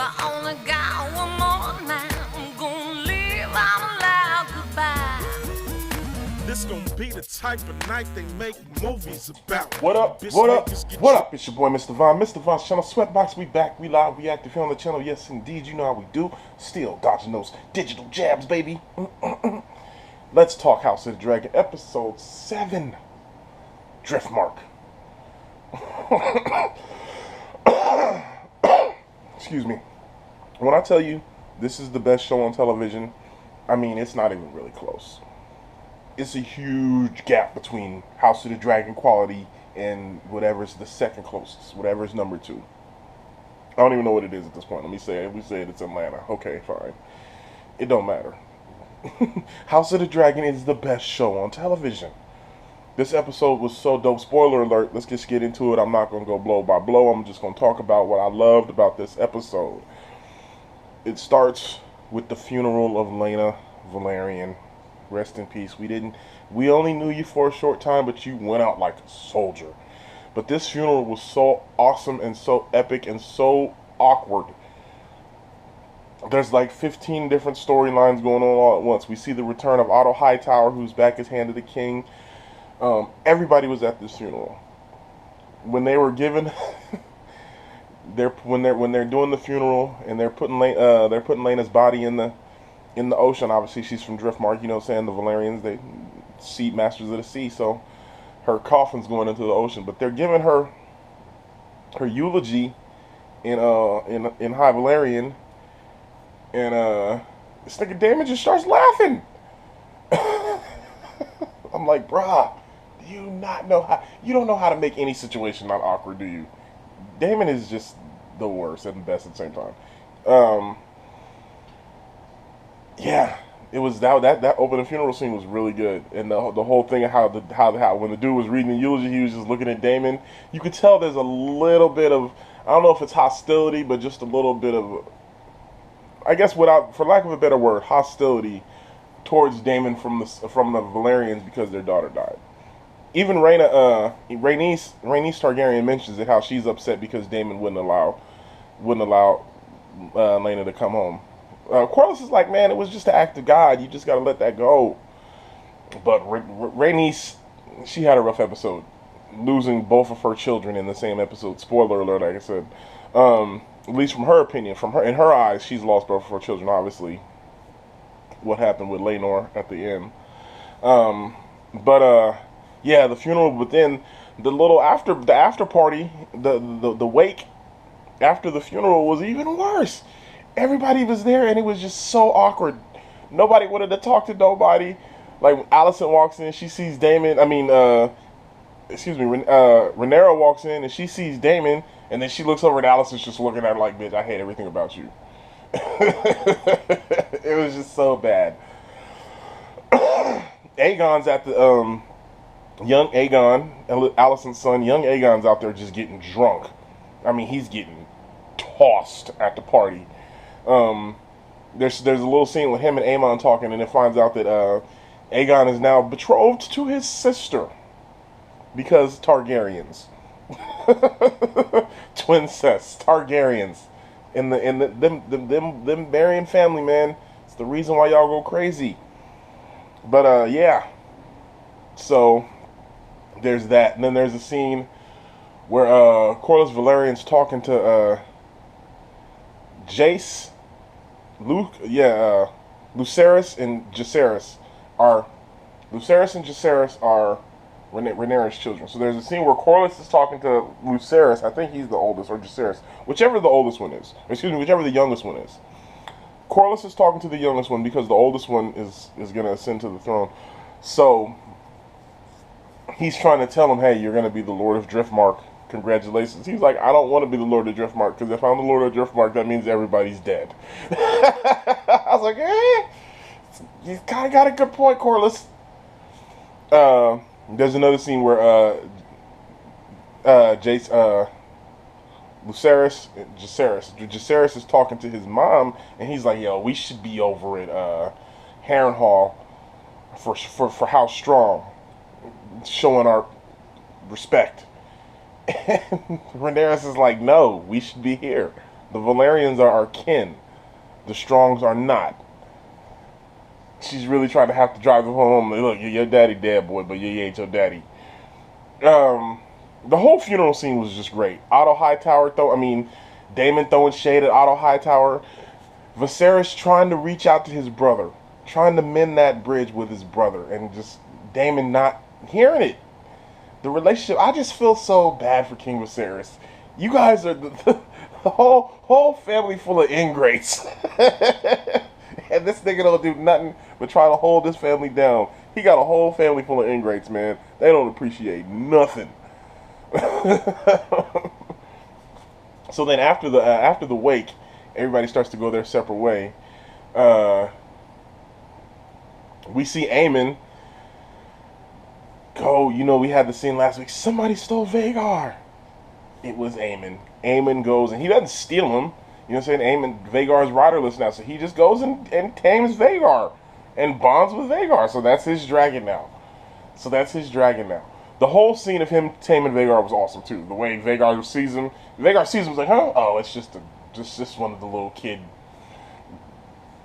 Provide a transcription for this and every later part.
I only got one more night. I'm gonna live out loud goodbye. This gonna be the type of night they make movies about. What up? Bitch What up? niggas get What you- up? It's your boy Mr. Von. Mr. Von's channel Sweatbox. We back. We live. We active here on the channel. Yes, indeed. You know how we do. Still dodging those digital jabs, baby. Let's talk House of the Dragon, episode 7. Driftmark. Excuse me. When I tell you this is the best show on television, I mean it's not even really close. It's a huge gap between House of the Dragon quality and whatever's the second closest, whatever's number 2. I don't even know what it is at this point. Let me say it. We said it's Atlanta. Okay, fine. It don't matter. House of the Dragon is the best show on television. This episode was so dope. Spoiler alert, let's just get into it. I'm not going to go blow by blow. I'm just going to talk about what I loved about this episode. It starts with the funeral of Laena Velaryon. Rest in peace. We only knew you for a short time, but you went out like a soldier. But this funeral was so awesome and so epic and so awkward. There's like 15 different storylines going on all at once. We see the return of Otto Hightower, who's back as Hand of the King. Everybody was at this funeral. When they were given, when they're doing the funeral and they're putting Laena's body in the ocean. Obviously, she's from Driftmark. You know, what I'm saying, the Velaryons, they sea masters of the sea. So her coffin's going into the ocean, but they're giving her eulogy in High Valyrian, and this nigga Daemon just starts laughing. I'm like, bruh, do you not know how? You don't know how to make any situation not awkward, do you? Daemon is just the worst and the best at the same time. Yeah, it was that opening funeral scene was really good, and the whole thing of how when the dude was reading the eulogy, he was just looking at Daemon. You could tell there's a little bit of, I don't know if it's hostility, but just a little bit of, I guess for lack of a better word, hostility towards Daemon from the Velaryons because their daughter died. Even Rhaenys Targaryen mentions it, how she's upset because Daemon wouldn't allow Laena to come home. Corlys is like, man, it was just an act of God. You just got to let that go. But Rhaenys, she had a rough episode, losing both of her children in the same episode. Spoiler alert, like I said. At least from her opinion, in her eyes, she's lost both of her children. Obviously, what happened with Laenor at the end. Yeah, the funeral. But then the after party, the wake after the funeral was even worse. Everybody was there, and it was just so awkward. Nobody wanted to talk to nobody. Like, when Alicent walks in, she sees Daemon. Rhaenyra walks in, and she sees Daemon, and then she looks over at Alicent's just looking at her like, bitch, I hate everything about you. It was just so bad. Aegon's at the, young Aegon, Alicent's son, young Aegon's out there just getting drunk. I mean, he's getting tossed at the party. There's a little scene with him and Aemon talking, and it finds out that Aegon is now betrothed to his sister because Targaryens, twincest Targaryens, in them Marion family, man. It's the reason why y'all go crazy. But yeah. So there's that, and then there's a scene where Corlys Velaryon's talking to Jace. Lucerys and Jacaerys are Rhaenyra's children. So there's a scene where Corlys is talking to Lucerys. I think he's the oldest, or Jacaerys, whichever the oldest one is. Whichever the youngest one is. Corlys is talking to the youngest one because the oldest one is going to ascend to the throne. So he's trying to tell him, hey, you're going to be the Lord of Driftmark. Congratulations. He's like, I don't want to be the Lord of Driftmark, because if I'm the Lord of Driftmark, that means everybody's dead. I was like, you kind of got a good point, Corlys. There's another scene where Jacaerys is talking to his mom, and he's like, yo, we should be over at Harrenhal for House Strong, showing our respect. And Rhaenyra is like, no, we should be here. The Valerians are our kin. The Strongs are not. She's really trying to have to drive them home. Like, look, your daddy dead, boy, but you ain't your daddy. The whole funeral scene was just great. Otto Hightower, Daemon throwing shade at Otto Hightower. Viserys trying to reach out to his brother, trying to mend that bridge with his brother, and just Daemon not hearing it. The relationship, I just feel so bad for King Viserys. You guys are the whole family full of ingrates. And this nigga don't do nothing but try to hold this family down. He got a whole family full of ingrates, man. They don't appreciate nothing. So then after the wake, everybody starts to go their separate way. We see Aemon go, we had the scene last week. Somebody stole Vhagar. It was Aemon. Aemon goes, and he doesn't steal him. You know what I'm saying? Vhagar is riderless now, so he just goes and tames Vhagar and bonds with Vhagar. So that's his dragon now. The whole scene of him taming Vhagar was awesome too. The way Vhagar sees him was like, huh? Oh, it's just one of the little kid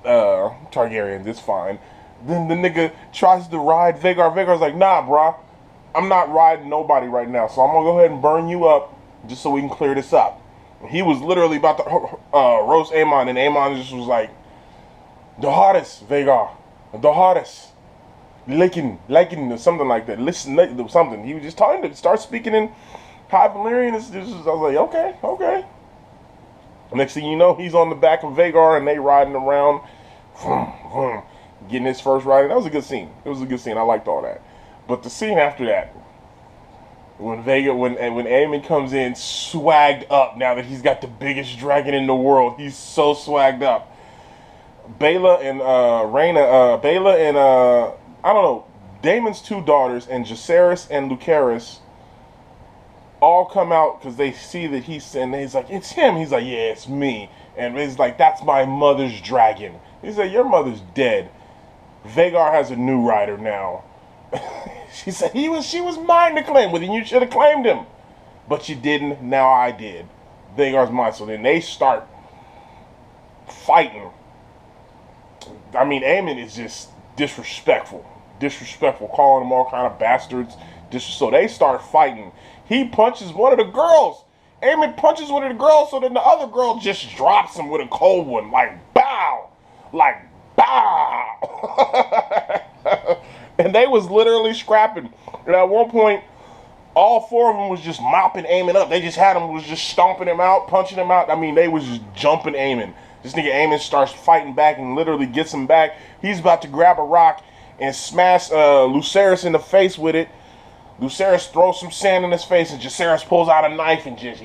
Targaryens. It's fine. Then the nigga tries to ride Vhagar. Vhagar's like, nah, brah. I'm not riding nobody right now, so I'm gonna go ahead and burn you up just so we can clear this up. He was literally about to roast Aemon, and Aemon just was like, the hardest, Vhagar. The hardest. Liking, something like that. Listen, something. He was just talking to start speaking in High Valyrian. I was like, okay. Next thing you know, he's on the back of Vhagar, and they riding around, getting his first riding. That was a good scene. I liked all that. But the scene after that, when Aemon comes in swagged up, now that he's got the biggest dragon in the world, he's so swagged up. Baela and Daemon's two daughters and Jacaerys and Lucerys all come out because they see that he's like, it's him. He's like, yeah, it's me. And he's like, that's my mother's dragon. He said, your mother's dead. Vhagar has a new rider now. She said, she was mine to claim with, and you should have claimed him. But you didn't, now I did. Vhagar's mine. So then they start fighting. Aemon is just disrespectful, calling them all kind of bastards. So they start fighting. He punches one of the girls. Aemon punches one of the girls, so then the other girl just drops him with a cold one, like bow. And they was literally scrapping. And at one point, all four of them was just mopping Aemon up. They just had him, was just stomping him out, punching him out. They was just jumping Aemon. This nigga Aemon starts fighting back and literally gets him back. He's about to grab a rock and smash Lucerys in the face with it. Lucerys throws some sand in his face, and Jacaerys pulls out a knife and just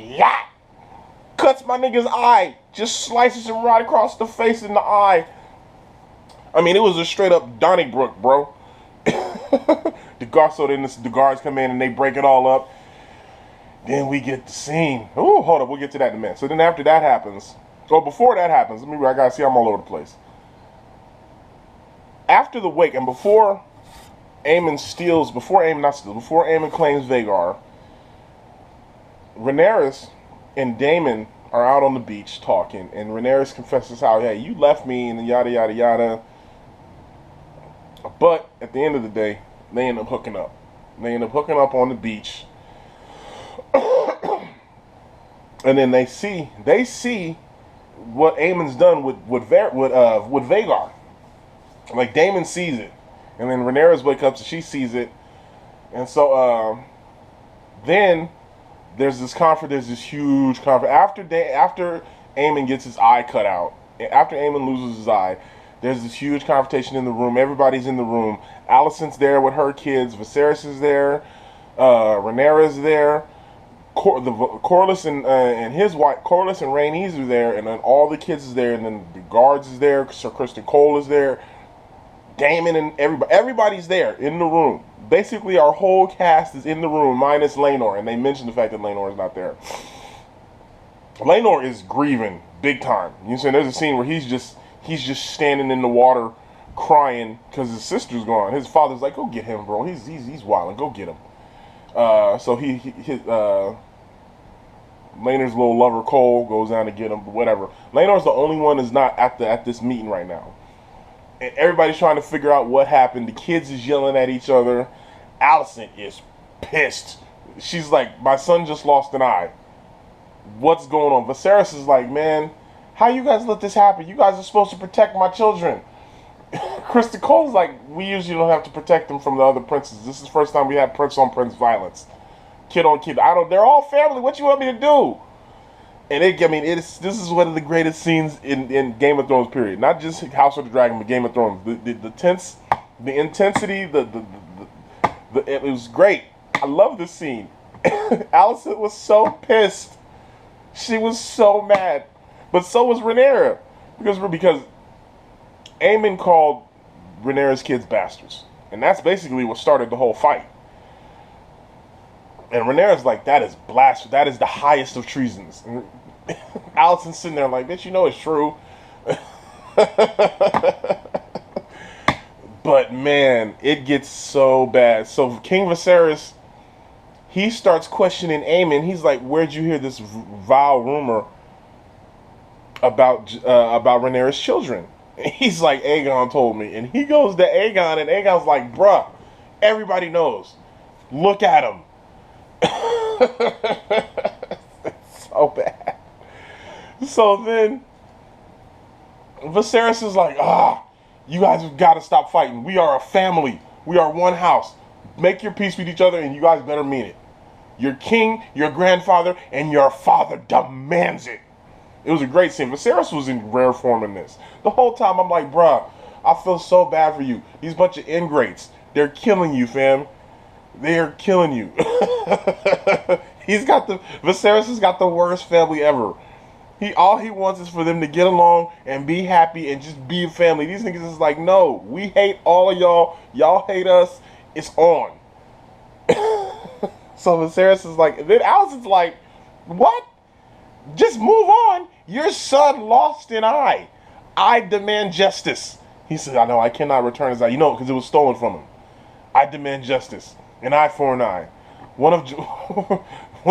cuts my nigga's eye. Just slices him right across the face and the eye. It was a straight up Donnybrook, bro. So then the guards come in and they break it all up. Then we get the scene. Oh, hold up, we'll get to that in a minute. So then after that happens, before that happens, I gotta see, I'm all over the place. After the wake, and before Aemon claims Vhagar, Rhaenyra and Daemon are out on the beach talking, and Rhaenyra confesses how, hey, you left me, and yada yada yada. But at the end of the day, they end up hooking up. On the beach. And then they see what Aemon's done with Vhagar. Like, Daemon sees it, and then Rhaenyra wakes up, so she sees it, and so then there's this huge conference after Aemon gets his eye cut out. After Aemon loses his eye, there's this huge confrontation in the room. Everybody's in the room. Alicent's there with her kids. Viserys is there. Rhaenyra's there. Corlys and his wife, Corlys and Rhaenys are there, and then all the kids is there, and then the guards is there. Sir Criston Cole is there. Daemon and everybody's there in the room. Basically, our whole cast is in the room, minus Laenor, and they mentioned the fact that Laenor is not there. Laenor is grieving big time. You know what I'm saying? There's a scene where he's just standing in the water, crying because his sister's gone. His father's like, "Go get him, bro. He's wilding. Go get him." So Laenor's little lover Cole goes down to get him, but whatever. Laenor's the only one that's not at this meeting right now. And everybody's trying to figure out what happened. The kids is yelling at each other. Alicent is pissed. She's like, my son just lost an eye. What's going on? Viserys is like, man, how you guys let this happen? You guys are supposed to protect my children. Kristen Cole's like, we usually don't have to protect them from the other princes. This is the first time we had prince on prince violence. Kid on kid. They're all family. What you want me to do? And this is one of the greatest scenes in Game of Thrones, period. Not just House of the Dragon, but Game of Thrones. The intensity, it was great. I love this scene. Alicent was so pissed. She was so mad. But so was Rhaenyra. Because Aemon called Rhaenyra's kids bastards. And that's basically what started the whole fight. And Rhaenyra's like, that is blasphemy. That is the highest of treasons. And Alicent's sitting there like, bitch, you know it's true. But man, it gets so bad. So King Viserys, he starts questioning Aemon. He's like, where'd you hear this vile rumor about Rhaenyra's children? And he's like, Aegon told me. And he goes to Aegon, and Aegon's like, bruh, everybody knows. Look at him. It's so bad. So then Viserys is like, you guys have got to stop fighting. We are a family. We are one house. Make your peace with each other, and you guys better mean it. Your king, your grandfather, and your father demands it. It was a great scene. Viserys was in rare form in this. The whole time I'm like, bruh, I feel so bad for you. These bunch of ingrates. They're killing you, fam. They're killing you. Viserys has got the worst family ever. All he wants is for them to get along and be happy and just be a family. These niggas is like, no, we hate all of y'all. Y'all hate us. It's on. So Viserys is like, then Alicent's like, what? Just move on. Your son lost an eye. I demand justice. He said, I know, I cannot return his eye. You know, because it was stolen from him. I demand justice. An eye for an eye. One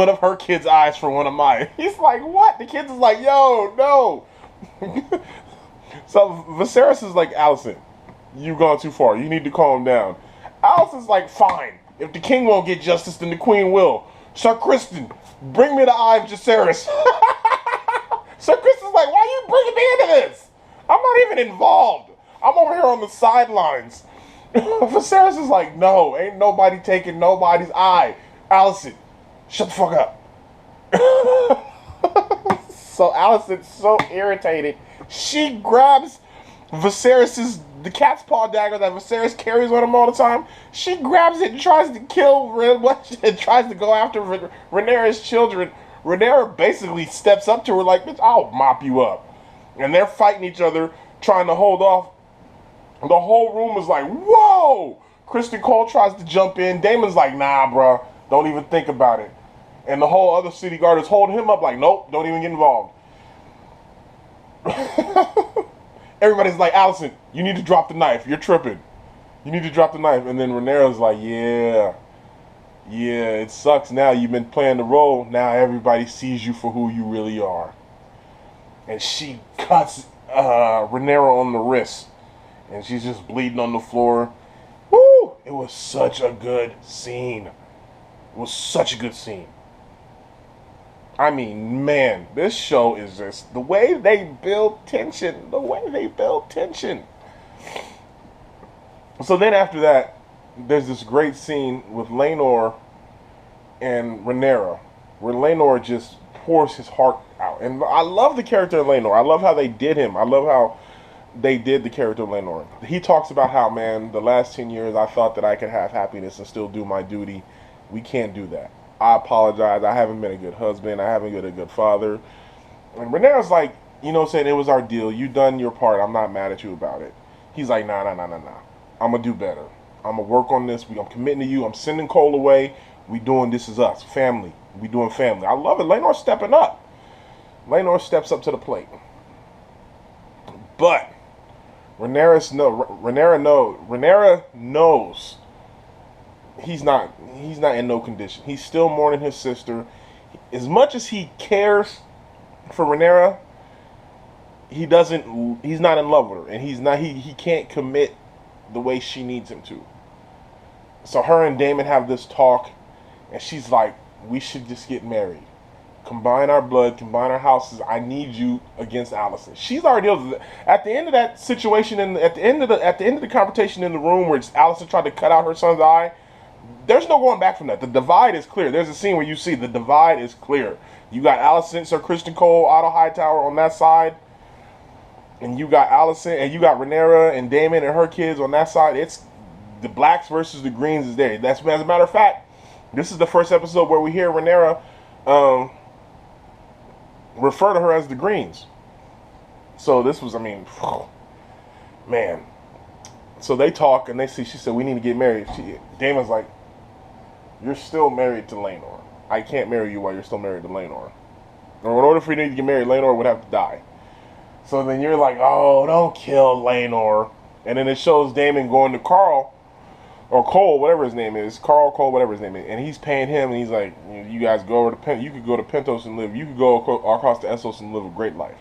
of her kids' eyes for one of mine. He's like, what? The kids is like, yo, no. So Viserys is like, Alicent, you've gone too far. You need to calm down. Alicent's like, fine. If the king won't get justice, then the queen will. Sir Criston, bring me the eye of Jacaerys. Sir Criston's like, why are you bringing me into this? I'm not even involved. I'm over here on the sidelines. Viserys is like, no, ain't nobody taking nobody's eye. Alicent, shut the fuck up. So Alicent's so irritated. She grabs the cat's paw dagger that Viserys carries on him all the time. She grabs it and tries to kill and tries to go after Rhaenyra's children. Rhaenyra basically steps up to her like, bitch, I'll mop you up. And they're fighting each other, trying to hold off. The whole room is like, whoa! Kristen Cole tries to jump in. Daemon's like, nah, bro, don't even think about it. And the whole other city guard is holding him up like, nope, don't even get involved. Everybody's like, Alicent, you need to drop the knife. You're tripping. You need to drop the knife. And then Rhaenyra's like, yeah, it sucks now. You've been playing the role. Now everybody sees you for who you really are. And she cuts Rhaenyra on the wrist. And she's just bleeding on the floor. Woo! It was such a good scene. It was such a good scene. I mean, man, this show is just the way they build tension. So then after that, there's this great scene with Laenor and Rhaenyra, where Laenor just pours his heart out. And I love the character of Laenor. I love how they did him. I love how they did the character of Laenor. He talks about how, man, the last 10 years I thought that I could have happiness and still do my duty. We can't do that. I apologize. I haven't been a good husband. I haven't been a good father. And Rhaenyra's like, you know, saying it was our deal. You done your part. I'm not mad at you about it. He's like, nah. I'm going to do better. I'm going to work on this. I'm committing to you. I'm sending Cole away. We doing this is us. Family. We doing family. I love it. Laenor's stepping up. Laenor steps up to the plate. But Rhaenyra knows he's not in no condition. He's still mourning his sister. as much as he cares for Rhaenyra, he's not in love with her, and he can't commit the way she needs him to. So her and Daemon have this talk, and she's like, we should just get married. Combine our blood, combine our houses. I need you against Alicent. She's already at the end of that situation, and at the end of the confrontation in the room where Alicent tried to cut out her son's eye. There's no going back from that. The divide is clear. There's a scene where you see the divide is clear. You got Alicent, Sir Criston Cole, Otto Hightower on that side, and you got Alicent, and you got Rhaenyra and Daemon and her kids on that side. It's the blacks versus the greens is there. That's, as a matter of fact, this is the first episode where we hear Rhaenyra refer to her as the greens. So this was, I mean, man. So they talk and they see. She said, "We need to get married." Daemon's like, "You're still married to Laenor. I can't marry you while you're still married to Laenor. Or in order for you to get married, Laenor would have to die." So then you're like, "Oh, don't kill Laenor." And then it shows Daemon going to Carl or Cole, whatever his name is, Carl Cole, whatever his name is, and he's paying him, and he's like, "You guys go over to you could go to Pentos and live. You could go across to Essos and live a great life."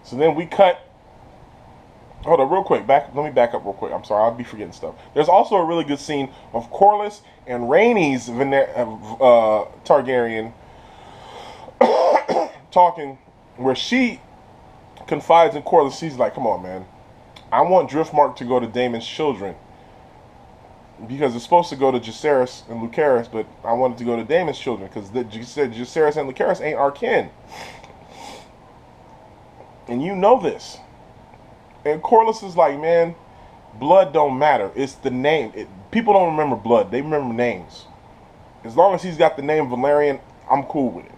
So then we cut. Hold on, real quick. Let me back up real quick. I'm sorry, I'll be forgetting stuff. There's also a really good scene of Corlys and Rhaenys Targaryen talking, where she confides in Corlys. She's like, "Come on, man. I want Driftmark to go to Daemon's children because it's supposed to go to Jacaerys and Lucerys, but I want it to go to Daemon's children because Jacaerys and Lucerys ain't our kin. And you know this." And Corlys is like, "Man, blood don't matter. It's the name. People don't remember blood. They remember names. As long as he's got the name Valerian, I'm cool with it."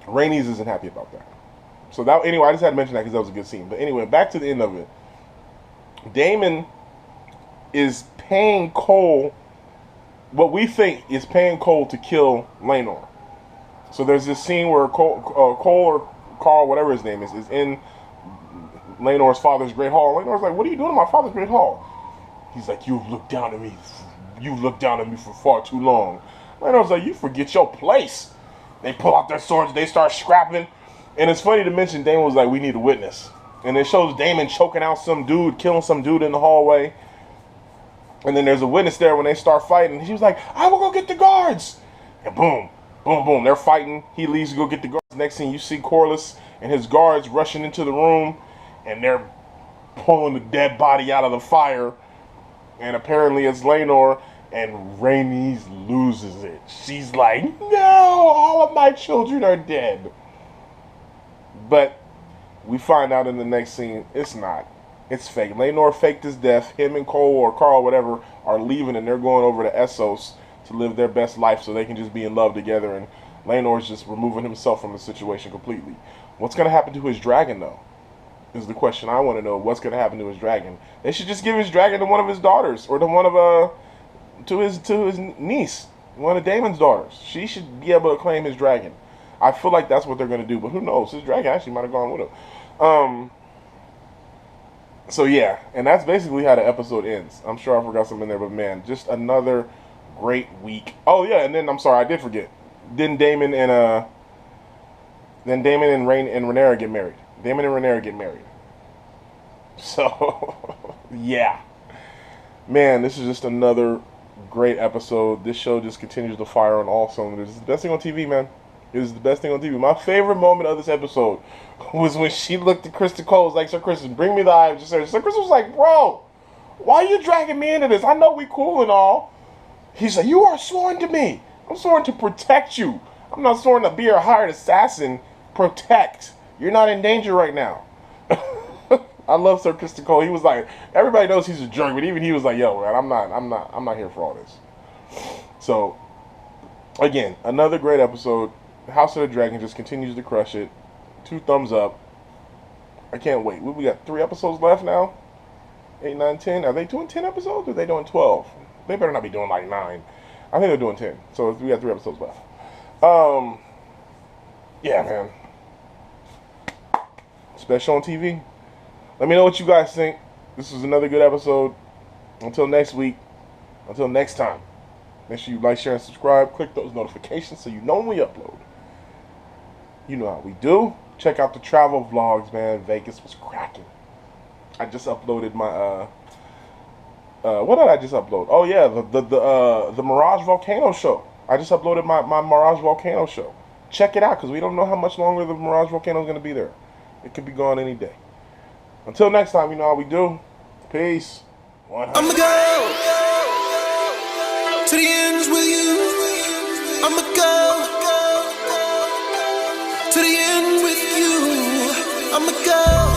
Rhaenys isn't happy about that. So that, anyway, I just had to mention that because that was a good scene. But anyway, back to the end of it. Daemon is paying Cole, what we think is paying Cole to kill Laenor. So there's this scene where Cole or Carl, whatever his name is in Laenor's father's great hall. Laenor's like, "What are you doing in my father's great hall?" He's like, "You've looked down at me. You've looked down at me for far too long." Laenor's like, "You forget your place." They pull out their swords. They start scrapping. And it's funny to mention, Daemon was like, "We need a witness." And it shows Daemon choking out some dude, killing some dude in the hallway. And then there's a witness there when they start fighting. And she was like, "I will go get the guards." And boom, boom, boom. They're fighting. He leaves to go get the guards. Next thing you see Corlys and his guards rushing into the room. And they're pulling the dead body out of the fire. And apparently it's Laenor. And Rhaenys loses it. She's like, "No, all of my children are dead." But we find out in the next scene, it's not. It's fake. Laenor faked his death. Him and Cole or Carl, whatever, are leaving and they're going over to Essos to live their best life so they can just be in love together. And Laenor's just removing himself from the situation completely. What's going to happen to his dragon, though? Is the question I want to know. What's going to happen to his dragon? They should just give his dragon to one of his daughters or to one of to his niece, one of Daemon's daughters. She should be able to claim his dragon. I feel like that's what they're going to do, but who knows? His dragon actually might have gone with him. So yeah, and that's basically how the episode ends. I'm sure I forgot something in there, but man, just another great week. Oh yeah, and then I'm sorry, I did forget. Then Daemon and Rhaenyra get married. Daemon and Rhaenyra get married. So yeah, man, this is just another great episode. This show just continues to fire on all cylinders. It's the best thing on TV, man. It was the best thing on TV. My favorite moment of this episode was when she looked at Criston Cole. Was like, "Sir Criston, bring me the eye of Jacaerys." Sir Criston was like, "Bro, why are you dragging me into this? I know we cool and all." He's like, "You are sworn to me. I'm sworn to protect you. I'm not sworn to be your hired assassin. Protect. You're not in danger right now." I love Sir Criston Cole. He was like, everybody knows he's a jerk, but even he was like, "Yo, man, I'm not here for all this." So, again, another great episode. House of the Dragon just continues to crush it. 2 thumbs up. I can't wait. We got 3 episodes left now. 8, 9, 10. Are they doing 10 episodes or are they doing 12? They better not be doing like 9. I think they're doing 10. So we got 3 episodes left. Yeah, man. Special on TV. Let me know what you guys think. This was another good episode. Until next week. Until next time. Make sure you like, share, and subscribe. Click those notifications so you know when we upload. You know how we do. Check out the travel vlogs, man. Vegas was cracking. I just uploaded my what did I just upload? Oh yeah, the Mirage Volcano show. I just uploaded my Mirage Volcano show. Check it out, because we don't know how much longer the Mirage Volcano is going to be there. It could be gone any day. Until next time, you know how we do. Peace. I'ma go to the ends with you. I'ma go to the end with you. I'ma go.